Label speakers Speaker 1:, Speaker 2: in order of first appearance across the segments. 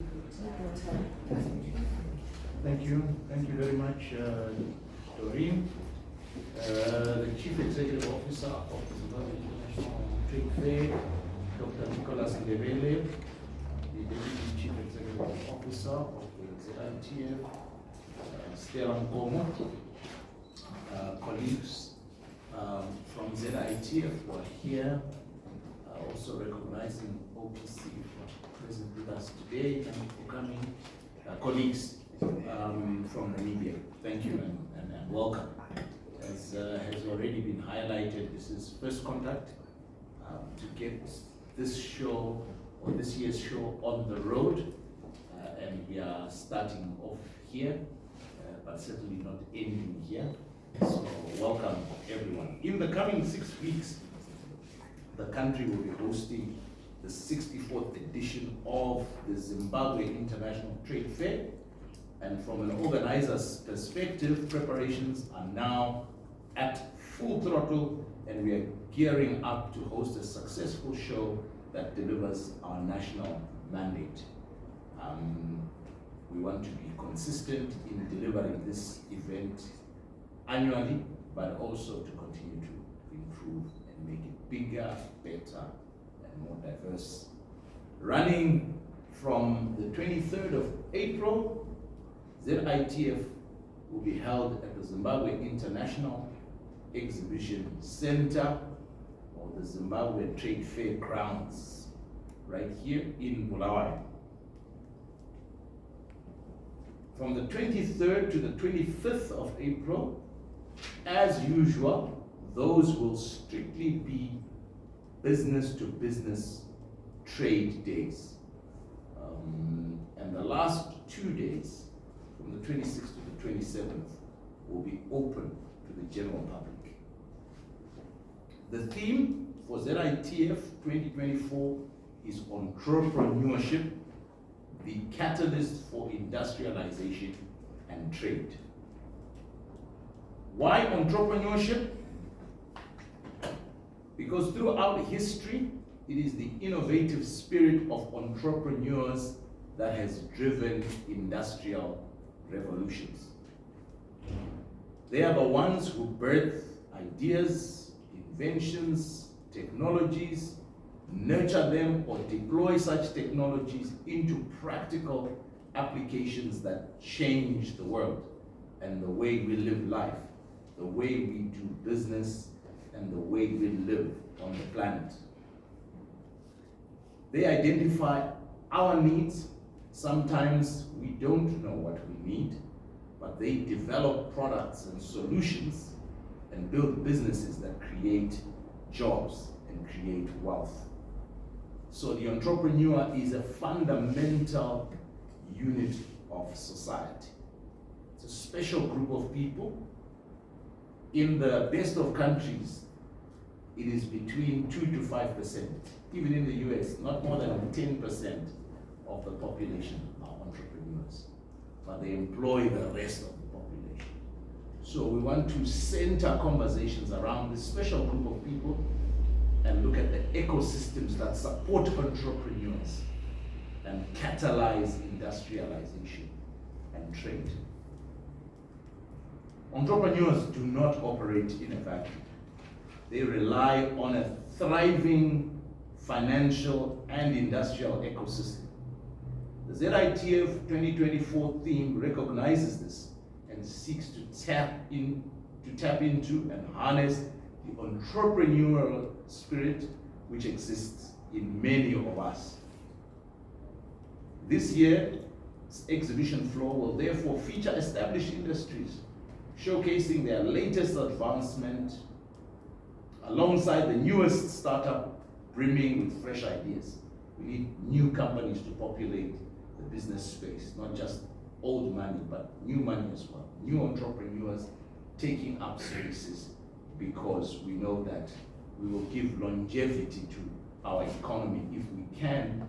Speaker 1: Thank you very much, Doreen. The Chief Executive Officer of the Zimbabwe International Trade Fair, Dr. Nicholas Ndebele, the Deputy Chief Executive Officer of the ZITF, Stella Nkomo, colleagues from ZITF who are here, also recognizing OPC for present with us today. Thank you for coming. Colleagues from Namibia, thank you and welcome. As has already been highlighted, this is first contact to get this show or this year's show on the road, and we are starting off here, but certainly not ending here. So welcome everyone. In the coming 6 weeks, the country will be hosting the 64th edition of the Zimbabwe International Trade Fair. And from an organizer's perspective, preparations are now at full throttle, and we are gearing up to host a successful show that delivers our national mandate. We want to be consistent in delivering this event annually, but also to continue to improve and make it bigger, better, and more diverse. Running from the 23rd of April, ZITF will be held at the Zimbabwe International Exhibition Center, or the Zimbabwe Trade Fair grounds, right here in Bulawayo. From the 23rd to the 25th of April, as usual, those will strictly be business-to-business trade days. And the last 2 days, from the 26th to the 27th, will be open to the general public. The theme for ZITF 2024 is entrepreneurship, the catalyst for industrialization and trade. Why entrepreneurship? Because throughout history, it is the innovative spirit of entrepreneurs that has driven industrial revolutions. They are the ones who birth ideas, inventions, technologies, nurture them or deploy such technologies into practical applications that change the world and the way we live life, the way we do business, and the way we live on the planet. They identify our needs. Sometimes we don't know what we need, but they develop products and solutions and build businesses that create jobs and create wealth. So the entrepreneur is a fundamental unit of society. It's a special group of people. In the best of countries, it is between 2 to 5%. Even in the US, not more than 10% of the population are entrepreneurs, but they employ the rest of the population. So we want to center conversations around this special group of people and look at the ecosystems that support entrepreneurs and catalyze industrialization and trade. Entrepreneurs do not operate in a vacuum. They rely on a thriving financial and industrial ecosystem. The ZITF 2024 theme recognizes this and seeks to tap into and harness the entrepreneurial spirit which exists in many of us. This year's exhibition floor will therefore feature established industries showcasing their latest advancement alongside the newest startup brimming with fresh ideas. We need new companies to populate the business space, not just old money, but new money as well. New entrepreneurs taking up spaces, because we know that we will give longevity to our economy if we can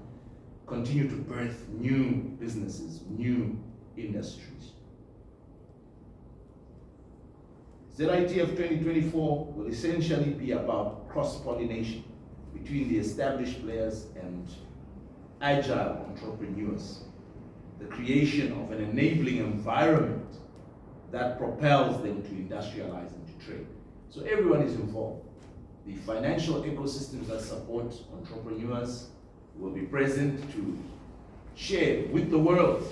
Speaker 1: continue to birth new businesses, new industries. ZITF 2024 will essentially be about cross-pollination between the established players and agile entrepreneurs. creation of an enabling environment that propels them to industrialize and to trade. So everyone is involved. The financial ecosystems that support entrepreneurs will be present to share with the world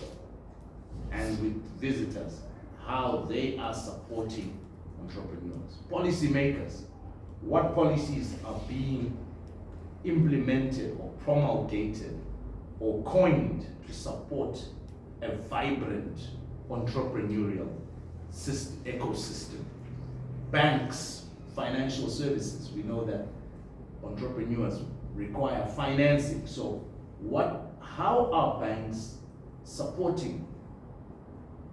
Speaker 1: and with visitors how they are supporting entrepreneurs. Policymakers, what policies are being implemented or promulgated or coined to support a vibrant entrepreneurial ecosystem. Banks, financial services, we know that entrepreneurs require financing. So how are banks supporting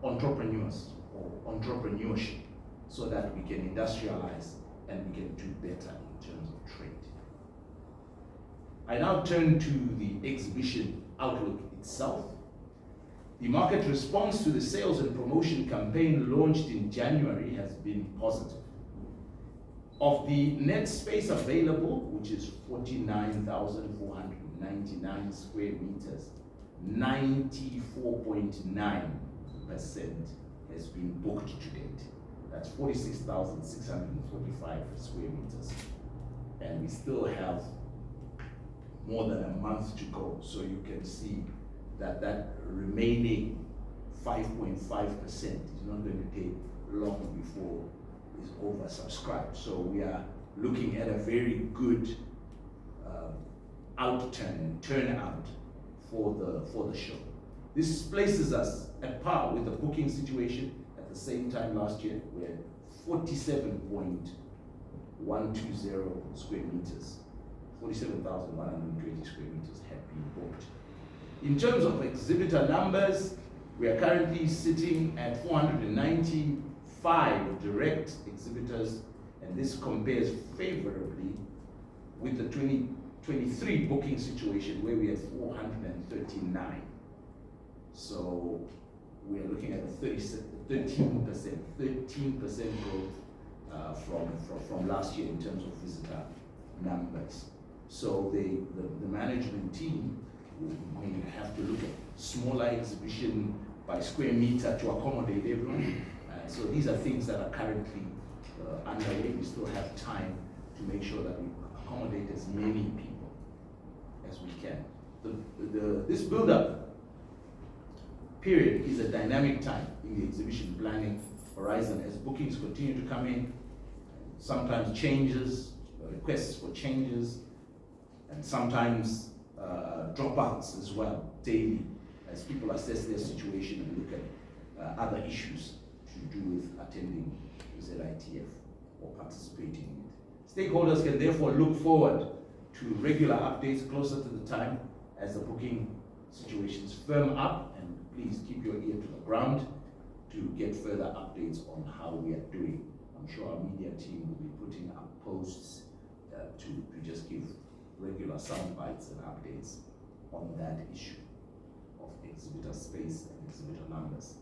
Speaker 1: entrepreneurs or entrepreneurship so that we can industrialize and we can do better in terms of trade? I now turn to the exhibition outlook itself. The market response to the sales and promotion campaign launched in January has been positive. Of the net space available, which is 49,499 square meters, 94.9% has been booked to date. That's 46,645 square meters. And we still have more than a month to go. So you can see that remaining 5.5% is not going to take long before it's oversubscribed. So we are looking at a very good turnout for the show. This places us at par with the booking situation at the same time last year, where 47.120 square meters, 47,120 square meters have been booked. In terms of exhibitor numbers, we are currently sitting at 495 direct exhibitors, and this compares favorably with the 2023 booking situation where we had 439. So we are looking at a 13% growth from last year in terms of visitor numbers. So the management team may have to look at smaller exhibition by square meter to accommodate everyone. So these are things that are currently underway. We still have time to make sure that we accommodate as many people as we can. This build-up period is a dynamic time in the exhibition planning horizon as bookings continue to come in, sometimes changes, requests for changes, and sometimes dropouts as well, daily, as people assess their situation and look at other issues to do with attending ZITF or participating in it. Stakeholders can therefore look forward to regular updates closer to the time as the booking situations firm up, and please keep your ear to the ground to get further updates on how we are doing. I'm sure our media team will be putting up posts to just give regular sound bites and updates on that issue of exhibitor space and exhibitor numbers.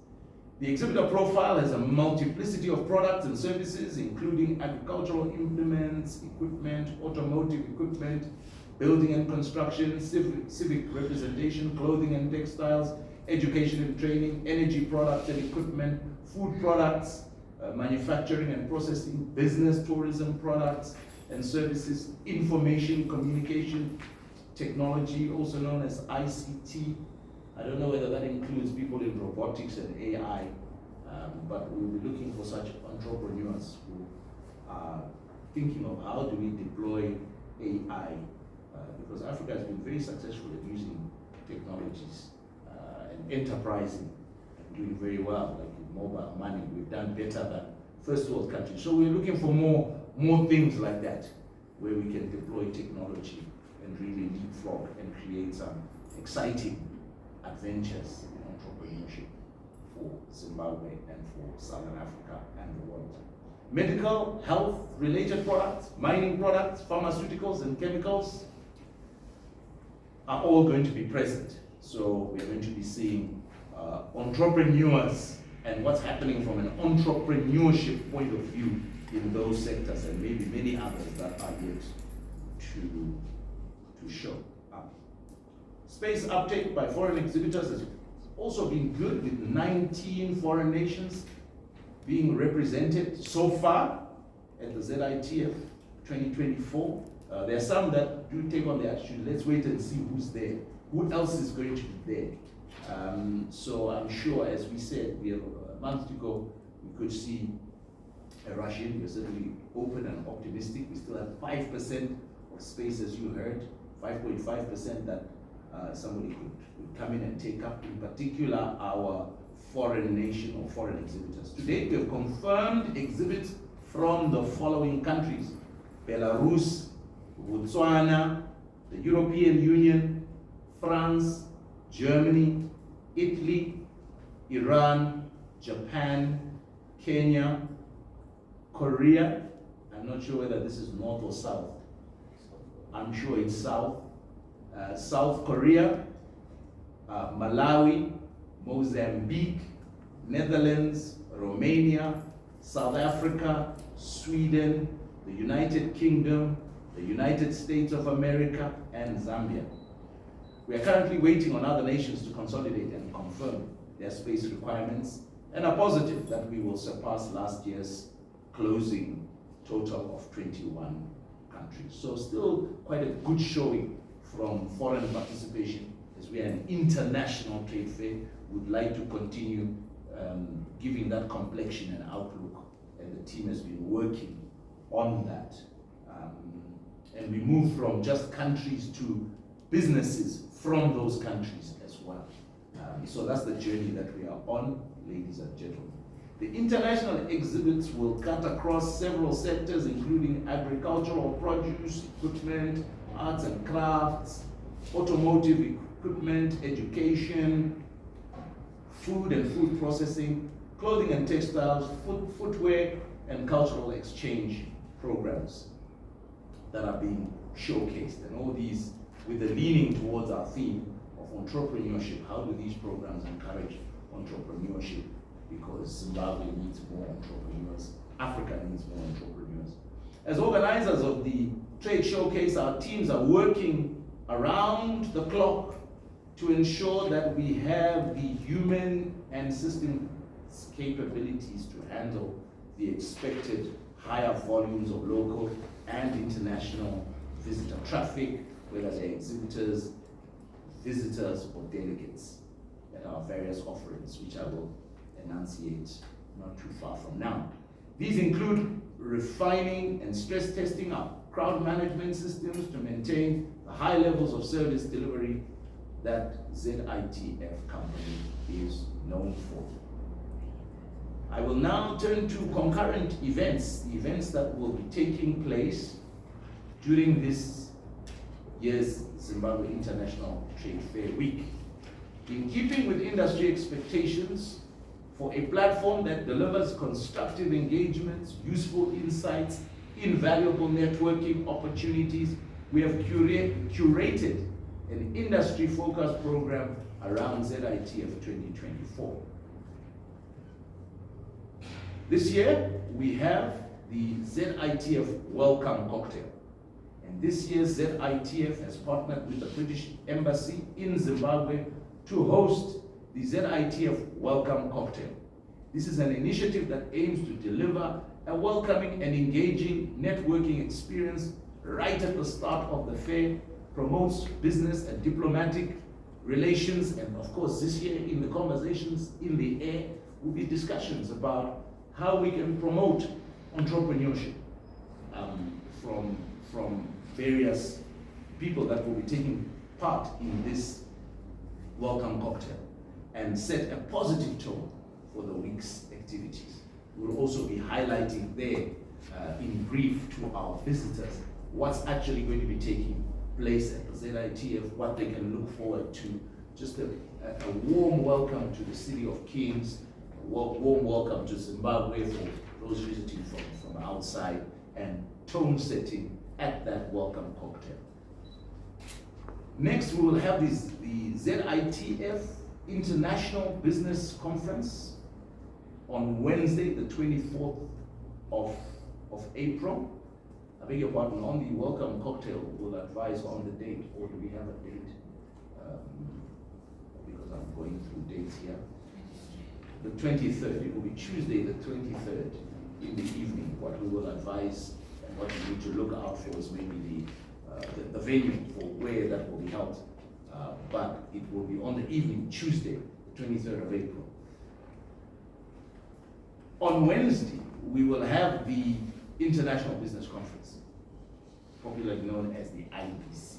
Speaker 1: The exhibitor profile has a multiplicity of products and services, including agricultural implements, equipment, automotive equipment, building and construction, civic representation, clothing and textiles, education and training, energy products and equipment, food products, manufacturing and processing, business tourism products and services, information communication technology, also known as ICT. I don't know whether that includes people in robotics and AI, but we'll be looking for such entrepreneurs who are thinking of how do we deploy AI, because Africa has been very successful at using technologies and enterprising and doing very well, like in mobile money. We've done better than first world countries. So we're looking for more things like that, where we can deploy technology and really leapfrog and create some exciting adventures in entrepreneurship for Zimbabwe and for Southern Africa and the world. Medical, health-related products, mining products, pharmaceuticals and chemicals are all going to be present. So we're going to be seeing entrepreneurs and what's happening from an entrepreneurship point of view in those sectors, and maybe many others that are yet to show up. Space uptake by foreign exhibitors has also been good, with 19 foreign nations being represented so far at the ZITF 2024. There are some that do take on the attitude, let's wait and see who's there. Who else is going to be there? So I'm sure, as we said, we have a month to go, we could see a rush in. We're certainly open and optimistic. We still have 5% of space, as you heard, 5.5% that somebody could come in and take up, in particular our foreign nation or foreign exhibitors. Today we have confirmed exhibits from the following countries: Belarus, Botswana, the European Union, France, Germany, Italy, Iran, Japan, Kenya, Korea. I'm not sure whether this is north or south. I'm sure it's south. South Korea, Malawi, Mozambique, Netherlands, Romania, South Africa, Sweden, the United Kingdom, the United States of America, and Zambia. We are currently waiting on other nations to consolidate and confirm their space requirements, and are positive that we will surpass last year's closing total of 21 countries. So still quite a good showing from foreign participation, as we are an international trade fair. Would like to continue giving that complexion and outlook, and the team has been working on that. And we move from just countries to businesses from those countries as well. So that's the journey that we are on, ladies and gentlemen. The international exhibits will cut across several sectors, including agricultural produce, equipment, arts and crafts, automotive equipment, education, food and food processing, clothing and textiles, footwear, and cultural exchange programs that are being showcased. And all these with a leaning towards our theme of entrepreneurship. How do these programs encourage entrepreneurship? Because Zimbabwe needs more entrepreneurs, Africa needs more entrepreneurs. As organizers of the trade showcase, our teams are working around the clock to ensure that we have the human and systems capabilities to handle the expected higher volumes of local and international visitor traffic, whether they're exhibitors, visitors, or delegates at our various offerings, which I will enunciate not too far from now. These include refining and stress testing our crowd management systems to maintain the high levels of service delivery that ZITF company is known for. I will now turn to concurrent events, the events that will be taking place during this year's Zimbabwe International Trade Fair Week. In keeping with industry expectations for a platform that delivers constructive engagements, useful insights, invaluable networking opportunities, we have curated an industry-focused program around ZITF 2024. This year, we have the ZITF Welcome Cocktail. And this year's ZITF has partnered with the British Embassy in Zimbabwe to host the ZITF Welcome Cocktail. This is an initiative that aims to deliver a welcoming and engaging networking experience right at the start of the fair, promotes business and diplomatic relations, and of course this year in the conversations in the air will be discussions about how we can promote entrepreneurship from various people that will be taking part in this welcome cocktail, and set a positive tone for the week's activities. We'll also be highlighting there in brief to our visitors what's actually going to be taking place at the ZITF, what they can look forward to. Just a warm welcome to the City of Kings, a warm welcome to Zimbabwe for those visiting from outside, and tone setting at that welcome cocktail. Next, we will have the ZITF International Business Conference on Wednesday, the 24th of April. I beg your pardon, on the welcome cocktail, we'll advise on the date, or do we have a date? because I'm going through dates here. The 23rd, it will be Tuesday the 23rd in the evening. What we will advise and what you need to look out for is maybe the venue for where that will be held. But it will be on the evening, Tuesday, the 23rd of April. On Wednesday, we will have the International Business Conference, popularly known as the IBC.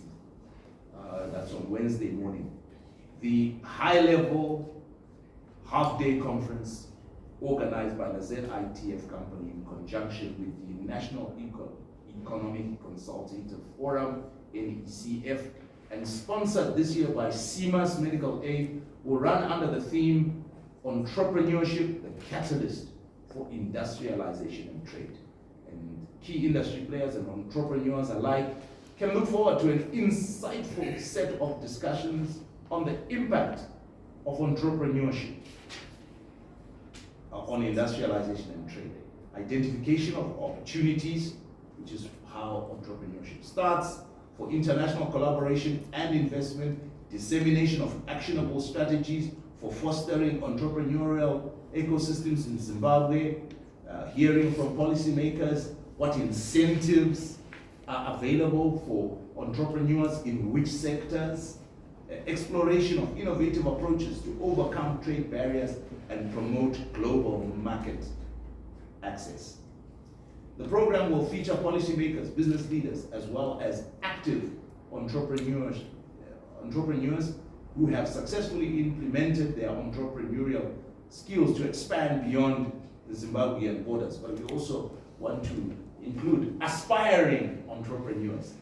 Speaker 1: That's on Wednesday morning. The high-level half-day conference organized by the ZITF company in conjunction with the National Economic Consultative Forum, NECF, and sponsored this year by CMAS Medical Aid, will run under the theme Entrepreneurship, the Catalyst for Industrialization and Trade. And key industry players and entrepreneurs alike can look forward to an insightful set of discussions on the impact of entrepreneurship on industrialization and trade. Identification of opportunities, which is how entrepreneurship starts, for international collaboration and investment, dissemination of actionable strategies for fostering entrepreneurial ecosystems in Zimbabwe, hearing from policymakers what incentives are available for entrepreneurs in which sectors, exploration of innovative approaches to overcome trade barriers and promote global market access. The program will feature policymakers, business leaders, as well as active entrepreneurs who have successfully implemented their entrepreneurial skills to expand beyond the Zimbabwean borders. But we also want to include aspiring entrepreneurs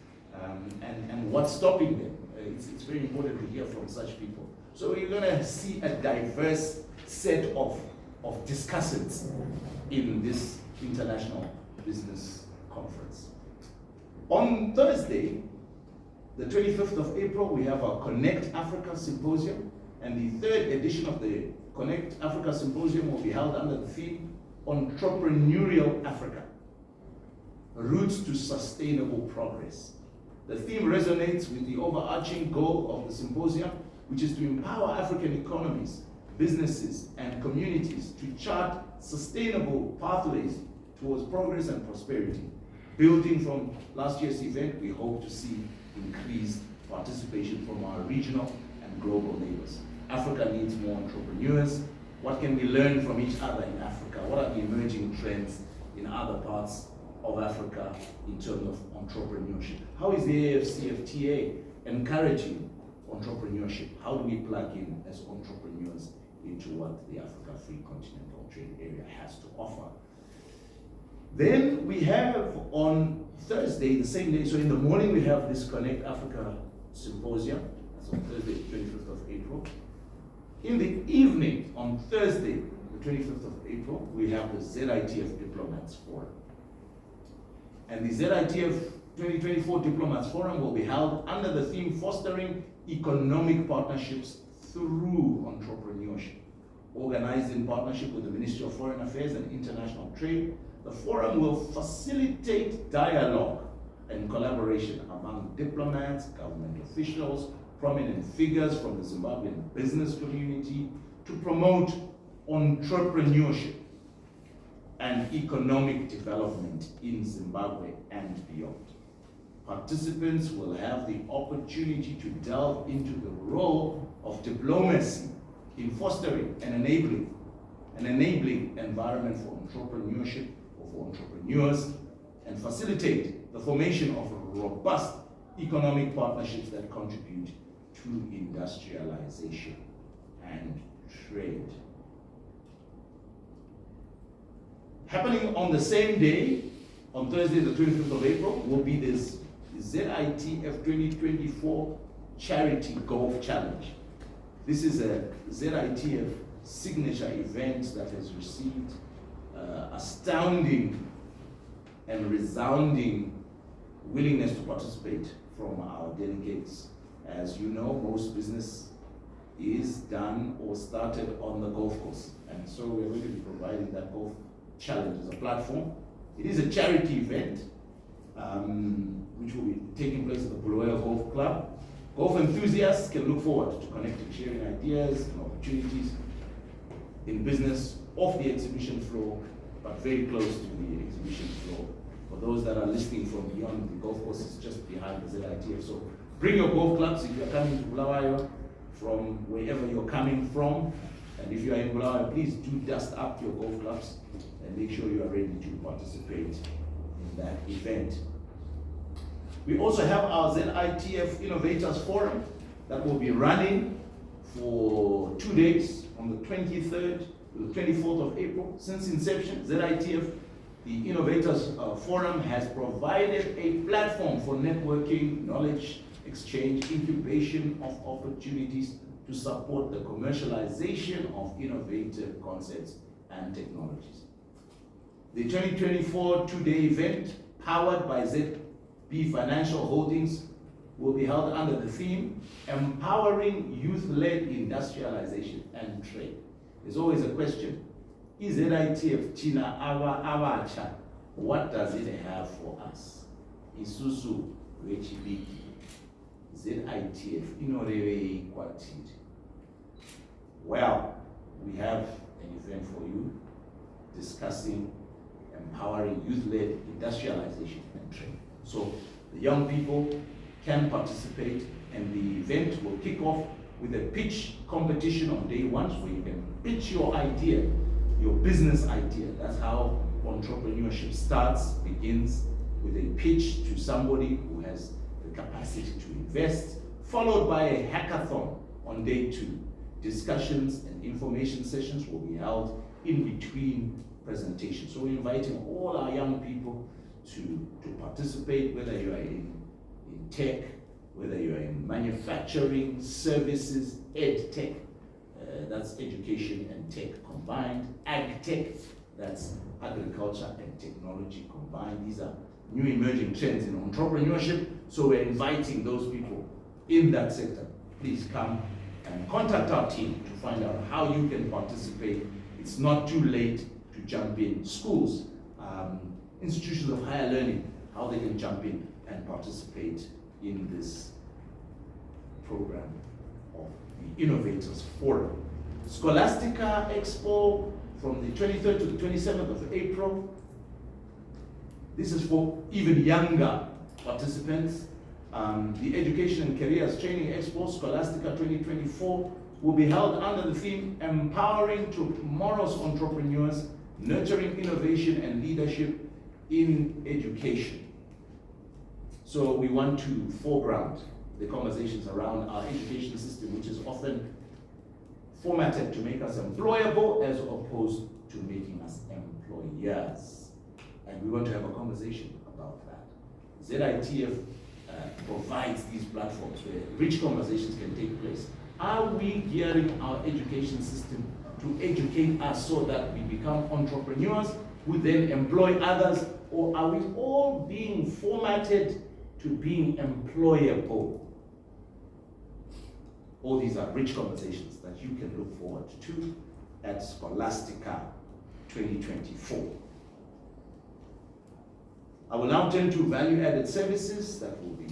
Speaker 1: and what's stopping them. It's very important to hear from such people. So you're going to see a diverse set of discussants in this international business conference. On Thursday, the 25th of April, we have our Connect Africa Symposium, and the third edition of the Connect Africa Symposium will be held under the theme Entrepreneurial Africa, Routes to Sustainable Progress. The theme resonates with the overarching goal of the symposium, which is to empower African economies, businesses, and communities to chart sustainable pathways towards progress and prosperity. Building from last year's event, we hope to see increased participation from our regional and global neighbors. Africa needs more entrepreneurs. What can we learn from each other in Africa? What are the emerging trends in other parts of Africa in terms of entrepreneurship? How is the AFCFTA encouraging entrepreneurship? How do we plug in as entrepreneurs into what the Africa Free Continental Trade Area has to offer? Then we have on Thursday, the same day, so in the morning we have this Connect Africa Symposium. That's on Thursday, 25th of April. In the evening, on Thursday, the 25th of April, we have the ZITF Diplomats Forum. And the ZITF 2024 Diplomats Forum will be held under the theme Fostering Economic Partnerships Through Entrepreneurship. Organized in partnership with the Ministry of Foreign Affairs and International Trade, the forum will facilitate dialogue and collaboration among diplomats, government officials, prominent figures from the Zimbabwean business community to promote entrepreneurship and economic development in Zimbabwe and beyond. Participants will have the opportunity to delve into the role of diplomacy in fostering and enabling environment for entrepreneurship or for entrepreneurs, and facilitate the formation of robust economic partnerships that contribute to industrialization and trade. Happening on the same day, on Thursday the 25th of April, will be this ZITF 2024 Charity Golf Challenge. This is a ZITF signature event that has received astounding and resounding willingness to participate from our delegates. As you know, most business is done or started on the golf course, and so we're going to be providing that golf challenge as a platform. It is a charity event which will be taking place at the Bulawayo Golf Club, Golf enthusiasts can look forward to connecting, sharing ideas and opportunities in business off the exhibition floor, but very close to the exhibition floor. For those that are listening from beyond, the golf course is just behind the ZITF. So bring your golf clubs if you're coming to Bulawayo from wherever you're coming from. And if you are in Bulawayo, please do dust up your golf clubs and make sure you are ready to participate in that event. We also have our ZITF Innovators Forum that will be running for 2 days on the 23rd to the 24th of April. Since inception, ZITF, the Innovators Forum, has provided a platform for networking, knowledge exchange, incubation of opportunities to support the commercialization of innovative concepts and technologies. The 2024 two-day event, powered by ZB Financial Holdings, will be held under the theme, Empowering Youth-Led Industrialization and Trade. There's always a question, is ZITF Tina Awacha, what does it have for us? Isusu Wechibiki, ZITF Inoreve Kwatid. Well, we have an event for you discussing empowering youth-led industrialization and trade. So the young people can participate, and the event will kick off with a pitch competition on day one, where you can pitch your idea, your business idea. That's how entrepreneurship begins with a pitch to somebody who has the capacity to invest, followed by a hackathon on day two. Discussions and information sessions will be held in between presentations. So we're inviting all our young people to participate, whether you are in tech, whether you are in manufacturing, services, ed tech, that's education and tech combined, ag tech, that's agriculture and technology combined. These are new emerging trends in entrepreneurship, so we're inviting those people in that sector. Please come and contact our team to find out how you can participate. It's not too late to jump in. Schools, institutions of higher learning, how they can jump in and participate in this program of the Innovators Forum. Scholastica Expo from the 23rd to the 27th of April. This is for even younger participants. The Education and Careers Training Expo, Scholastica 2024, will be held under the theme, Empowering Tomorrow's Entrepreneurs, Nurturing Innovation and Leadership in Education. So we want to foreground the conversations around our education system, which is often formatted to make us employable as opposed to making us employers. And we want to have a conversation about that. ZITF provides these platforms where rich conversations can take place. Are we gearing our education system to educate us so that we become entrepreneurs who then employ others, or are we all being formatted to being employable? All these are rich conversations that you can look forward to at Scholastica 2024. I will now turn to value-added services that will be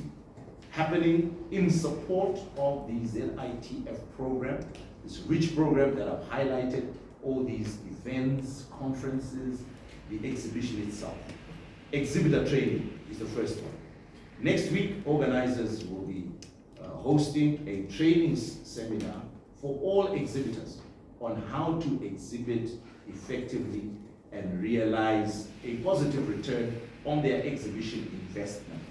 Speaker 1: happening in support of the ZITF program, this rich program that I've highlighted, all these events, conferences, the exhibition itself. Exhibitor training is the first one. Next week, organizers will be hosting a training seminar for all exhibitors on how to exhibit effectively and realize a positive return on their exhibition investment.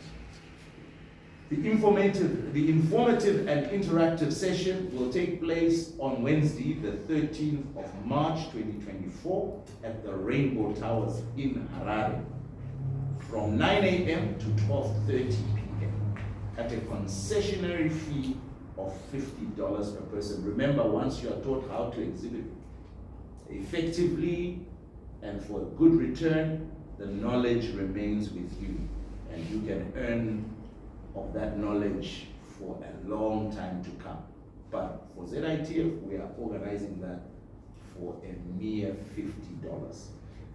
Speaker 1: The informative and interactive session will take place on Wednesday, the 13th of March 2024 at the Rainbow Towers in Harare from 9 a.m. to 12:30 p.m. at a concessionary fee of $50 per person. Remember, once you are taught how to exhibit effectively and for a good return, the knowledge remains with you, and you can earn of that knowledge for a long time to come. But for ZITF, we are organizing that for a mere $50.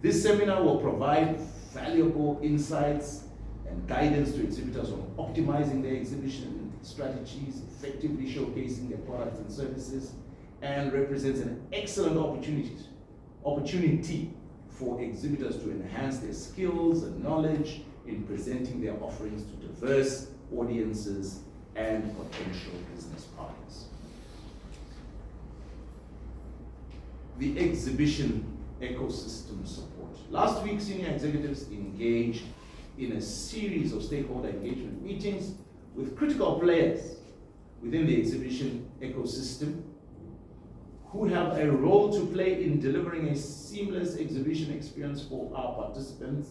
Speaker 1: This seminar will provide valuable insights and guidance to exhibitors on optimizing their exhibition strategies, effectively showcasing their products and services, and represents an excellent opportunity for exhibitors to enhance their skills and knowledge in presenting their offerings to diverse audiences and potential business partners. The exhibition ecosystem support. Last week, senior executives engaged in a series of stakeholder engagement meetings with critical players within the exhibition ecosystem who have a role to play in delivering a seamless exhibition experience for our participants,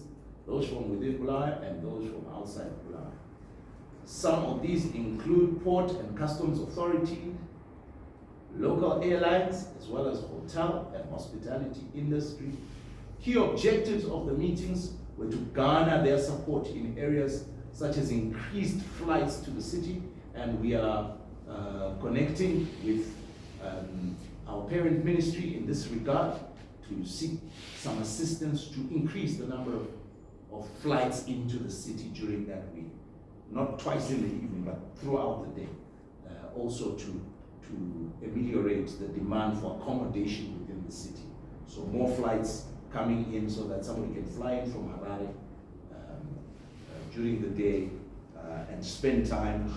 Speaker 1: those from within Bulawayo and those from outside Bulawayo. Some of these include Port and Customs Authority, local airlines, as well as hotel and hospitality industry. Key objectives of the meetings were to garner their support in areas such as increased flights to the city, and we are connecting with our parent ministry in this regard to seek some assistance to increase the number of flights into the city during that week. Not twice in the evening, but throughout the day. Also to ameliorate the demand for accommodation within the city. So more flights coming in so that somebody can fly in from Harare during the day and spend time,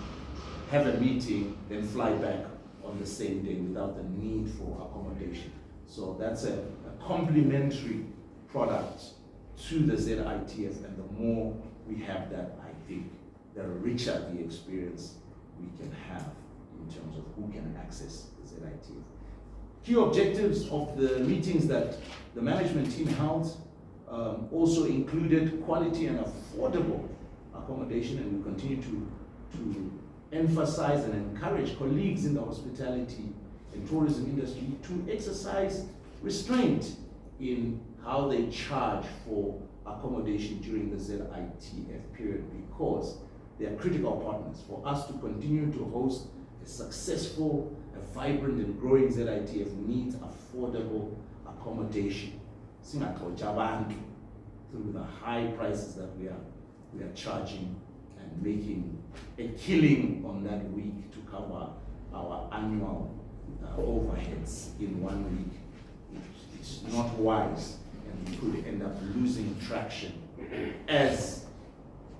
Speaker 1: have a meeting, then fly back on the same day without the need for accommodation. So that's a complementary product to the ZITF, and the more we have that, I think, the richer the experience we can have in terms of who can access the ZITF. Key objectives of the meetings that the management team held also included quality and affordable accommodation, and we continue to emphasize and encourage colleagues in the hospitality and tourism industry to exercise restraint in how they charge for accommodation during the ZITF period, because they are critical partners for us to continue to host a successful, a vibrant and growing ZITF needs affordable accommodation. Through the high prices that we are charging and making a killing on that week to cover our annual overheads in 1 week. It's not wise, and we could end up losing traction as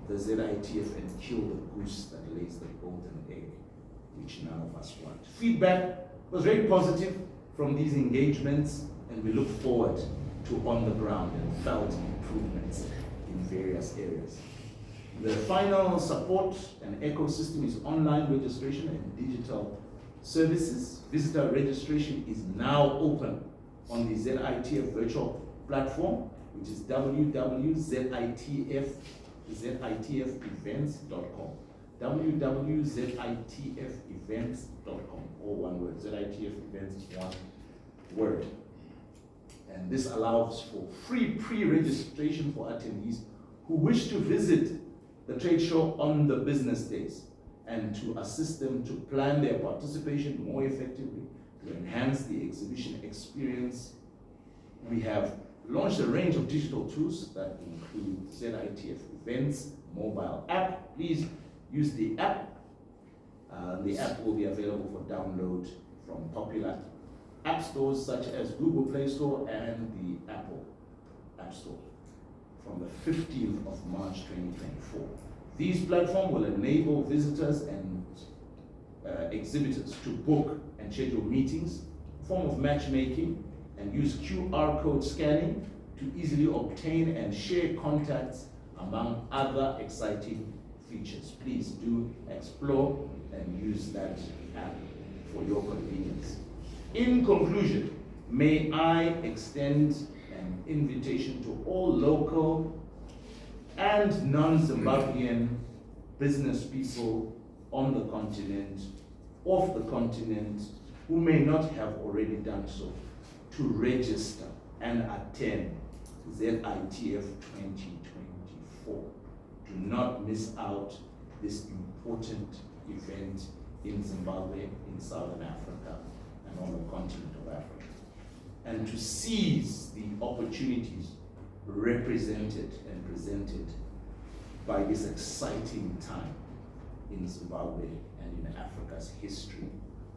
Speaker 1: the ZITF and kill the goose that lays the golden egg, which none of us want. Feedback was very positive from these engagements, and we look forward to on the ground and felt improvements in various areas. The final support and ecosystem is online registration and digital services. Visitor registration is now open on the ZITF virtual platform, which is www.zitfevents.com. www.zitfevents.com, all one word. ZITF events, one word. And this allows for free pre-registration for attendees who wish to visit the trade show on the business days, and to assist them to plan their participation more effectively, to enhance the exhibition experience. We have launched a range of digital tools that include ZITF Events mobile app. Please use the app. The app will be available for download from popular app stores such as Google Play Store and the Apple App Store from the 15th of March 2024. These platforms will enable visitors and exhibitors to book and schedule meetings, form of matchmaking, and use QR code scanning to easily obtain and share contacts, among other exciting features. Please do explore and use that app for your convenience. In conclusion, may I extend an invitation to all local and non-Zimbabwean business people on the continent, off the continent, who may not have already done so, to register and attend ZITF 2024. Do not miss out this important event in Zimbabwe, in Southern Africa, and on the continent of Africa, and to seize the opportunities represented and presented by this exciting time in Zimbabwe and in Africa's history.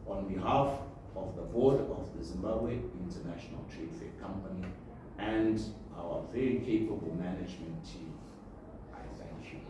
Speaker 1: On behalf of the board of the Zimbabwe International Trade Fair Company and our very capable management team, I thank you.